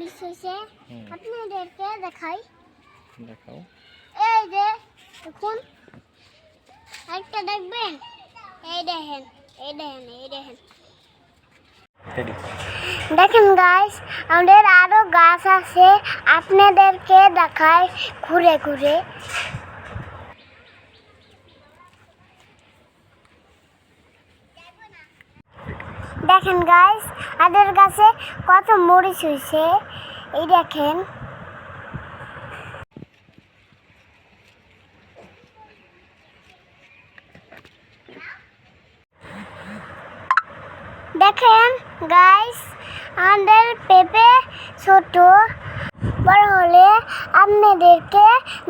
মরিচ হয়েছে আপনাদেরকে দেখাই। দেখাও। এই যে দেখুন, একটা দেখবেন, এই দেখেন, এই দেখেন, এই দেখেন। দেখেন গাইস, আমাদের আরো গাছ আছে, আপনাদেরকে দেখাই ঘুরে ঘুরে। দেখেন গাইস, আমাদের গাছে কত মরিচ হয়েছে, এই দেখেন। দেখেন গাইস, আমাদের পেঁপে ছোট, বড় হলে আপনাদেরকে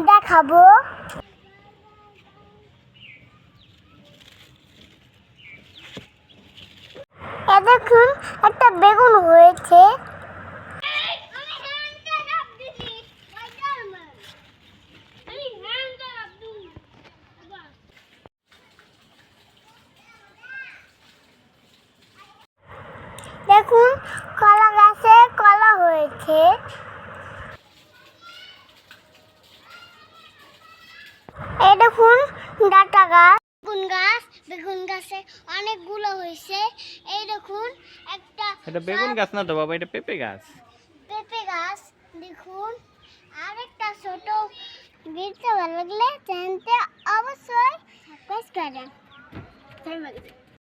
দেখাবো। দেখুন একটা বেগুন হয়েছে। দেখুন কলা গাছে কলা হয়েছে। এই দেখুন ডাটা গাছ, বেগুন গাছে অনেকগুলো হয়েছে। এই দেখুন একটা, এটা বেগুন গাছ না তো বাবা, এটা পেঁপে গাছ। পেঁপে গাছ দেখুন। আর একটা ছোট, ভিডিওটা ভালো লাগলে চ্যানেলটা অবশ্যই সাবস্ক্রাইব করেন।